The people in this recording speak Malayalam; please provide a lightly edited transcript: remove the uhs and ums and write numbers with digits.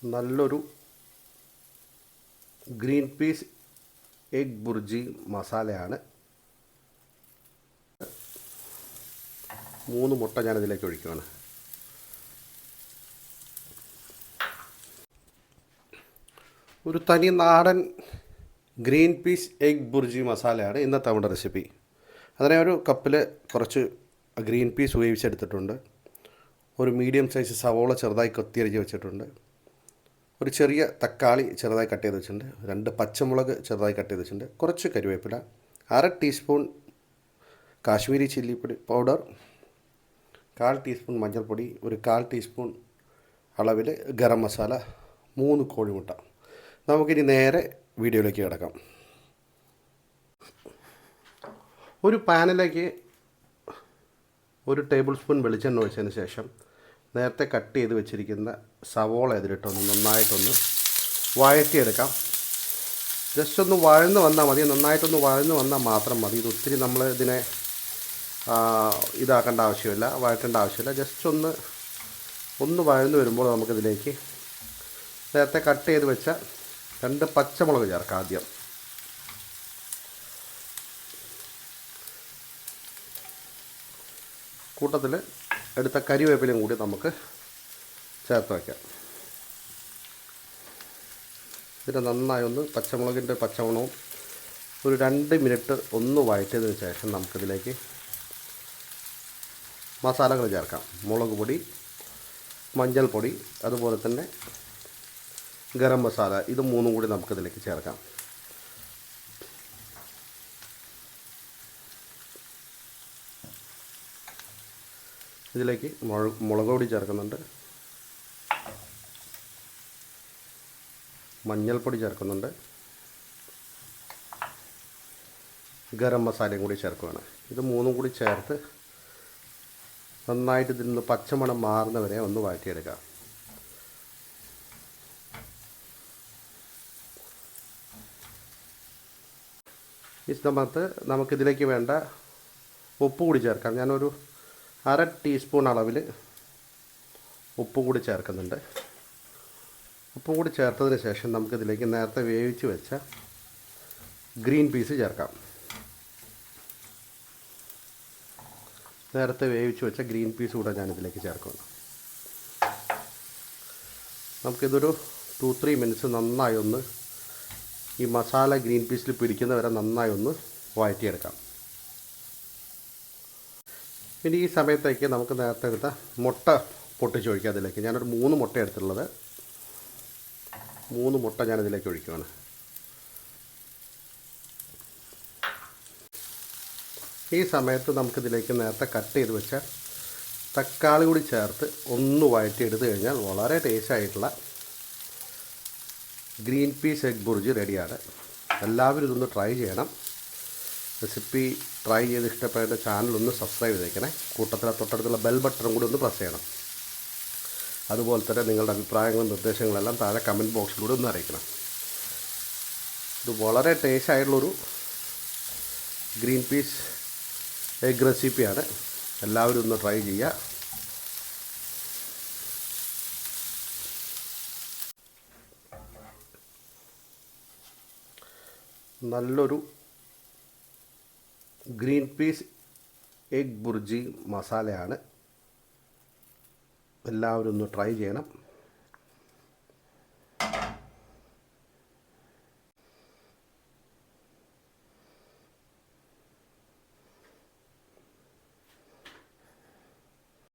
നല്ലൊരു ഗ്രീൻ പീസ് എഗ് ബുർജി മസാലയാണ്. 3 മുട്ട ഞാനിതിലേക്ക് ഒഴിക്കുകയാണ്. ഒരു തനി നാടൻ ഗ്രീൻ പീസ് എഗ് ബുർജി മസാലയാണ് ഇന്നത്തെ നമ്മുടെ റെസിപ്പി. അതിനെ ഒരു കപ്പിൽ കുറച്ച് ഗ്രീൻ പീസ് വേവിച്ചെടുത്തിട്ടുണ്ട്. ഒരു മീഡിയം സൈസ് സവോള ചെറുതായി കൊത്തിയരിഞ്ഞ് വെച്ചിട്ടുണ്ട്. ഒരു ചെറിയ തക്കാളി ചെറുതായി കട്ട് ചെയ്ത് വെച്ചിട്ടുണ്ട്. 2 പച്ചമുളക് ചെറുതായി കട്ട് ചെയ്ത് വെച്ചിട്ടുണ്ട്. കുറച്ച് കരിവേപ്പില, 1/2 teaspoon Kashmiri chilli powder, 1/4 teaspoon മഞ്ഞൾപ്പൊടി, ഒരു 1/4 ടീസ്പൂൺ അളവിൽ ഗരം മസാല, 3 കോഴിമുട്ട. നമുക്കിനി നേരെ വീഡിയോയിലേക്ക് കിടക്കാം. ഒരു പാനിലേക്ക് 1 ടേബിൾ സ്പൂൺ വെളിച്ചെണ്ണ ഒഴിച്ചതിന് ശേഷം നേരത്തെ കട്ട് ചെയ്ത് വെച്ചിരിക്കുന്ന സവോള ഇതിലിട്ടൊന്ന് നന്നായിട്ടൊന്ന് വഴറ്റിയെടുക്കാം. ജസ്റ്റ് ഒന്ന് വഴന്ന് വന്നാൽ മതി, നന്നായിട്ടൊന്ന് വഴന്ന് വന്നാൽ മാത്രം മതി. ഇത് ഒത്തിരി നമ്മൾ ഇതിനെ ഇതാക്കേണ്ട ആവശ്യമില്ല, വഴറ്റേണ്ട ആവശ്യമില്ല. ജസ്റ്റ് ഒന്ന് വഴന്ന് വരുമ്പോൾ നമുക്കിതിലേക്ക് നേരത്തെ കട്ട് ചെയ്ത് വെച്ച 2 പച്ചമുളക് ചേർക്കാം. ആദ്യം കൂട്ടത്തിൽ എടുത്ത കരിവേപ്പിലയും കൂടി നമുക്ക് ചേർത്ത് വയ്ക്കാം. ഇതിനെ നന്നായി ഒന്ന് പച്ചമുളകിൻ്റെ പച്ചമണവും ഒരു 2 മിനിറ്റ് ഒന്ന് വഴറ്റിയതിന് ശേഷം നമുക്കിതിലേക്ക് മസാലകൾ ചേർക്കാം. മുളക് പൊടി, മഞ്ഞൾപ്പൊടി, അതുപോലെ തന്നെ ഗരം മസാല, ഇത് 3 കൂടി നമുക്കിതിലേക്ക് ചേർക്കാം. ഇതിലേക്ക് മുളക് പൊടി ചേർക്കുന്നുണ്ട്, മഞ്ഞൾപ്പൊടി ചേർക്കുന്നുണ്ട്, ഗരം മസാലയും കൂടി ചേർക്കുകയാണ്. ഇത് 3 കൂടി ചേർത്ത് നന്നായിട്ട് ഇതിൽ നിന്ന് പച്ചമണം മാറുന്നവരെ ഒന്ന് വഴറ്റിയെടുക്കാം. ഈ സമയത്ത് നമുക്കിതിലേക്ക് വേണ്ട ഉപ്പ് കൂടി ചേർക്കാം. ഞാനൊരു 1/2 ടീസ്പൂൺ അളവിൽ ഉപ്പും കൂടി ചേർക്കുന്നുണ്ട്. ഉപ്പും കൂടി ചേർത്തതിന് ശേഷം നമുക്കിതിലേക്ക് നേരത്തെ വേവിച്ച് വെച്ച ഗ്രീൻ പീസ് ചേർക്കാം. നേരത്തെ വേവിച്ച് വെച്ച ഗ്രീൻ പീസ് കൂടെ ഞാനിതിലേക്ക് ചേർക്കുന്നു. നമുക്കിതൊരു 2-3 മിനിറ്റ്സ് നന്നായി ഒന്ന് ഈ മസാല ഗ്രീൻ പീസിൽ പിടിക്കുന്നവരെ നന്നായി ഒന്ന് വഴറ്റിയെടുക്കാം. ഇനി ഈ സമയത്തേക്ക് നമുക്ക് നേരത്തെ എടുത്ത മുട്ട പൊട്ടിച്ച് ഒഴിക്കാം അതിലേക്ക്. ഞാനൊരു 3 മുട്ട എടുത്തുള്ളത്, 3 മുട്ട ഞാനിതിലേക്ക് ഒഴിക്കുകയാണ്. ഈ സമയത്ത് നമുക്കിതിലേക്ക് നേരത്തെ കട്ട് ചെയ്ത് വെച്ച തക്കാളി കൂടി ചേർത്ത് ഒന്ന് വഴറ്റിയെടുത്ത് കഴിഞ്ഞാൽ വളരെ ടേസ്റ്റ് ആയിട്ടുള്ള ഗ്രീൻ പീസ് എഗ് ബുർജി റെഡിയാണ്. എല്ലാവരും ഇതൊന്ന് ട്രൈ ചെയ്യണം. റെസിപ്പി ട്രൈ ചെയ്ത് ഇഷ്ടപ്പെട്ട ചാനലൊന്ന് സബ്സ്ക്രൈബ് ചെയ്തേക്കണേ. കൂട്ടത്തിലെ തൊട്ടടുത്തുള്ള ബെൽ ബട്ടണും കൂടി ഒന്ന് പ്രസ് ചെയ്യണം. അതുപോലെ തന്നെ നിങ്ങളുടെ അഭിപ്രായങ്ങളും നിർദ്ദേശങ്ങളെല്ലാം താഴെ കമൻറ്റ് ബോക്സിലൂടെ ഒന്ന് അറിയിക്കണം. ഇത് വളരെ ടേസ്റ്റ് ആയിട്ടുള്ളൊരു ഗ്രീൻ പീസ് എഗ് റെസിപ്പിയാണ്. എല്ലാവരും ഒന്ന് ട്രൈ ചെയ്യുക. നല്ലൊരു ഗ്രീൻ പീസ് എഗ് ബുർജി മസാലയാണ്. എല്ലാവരും ഒന്ന് ട്രൈ ചെയ്യണം.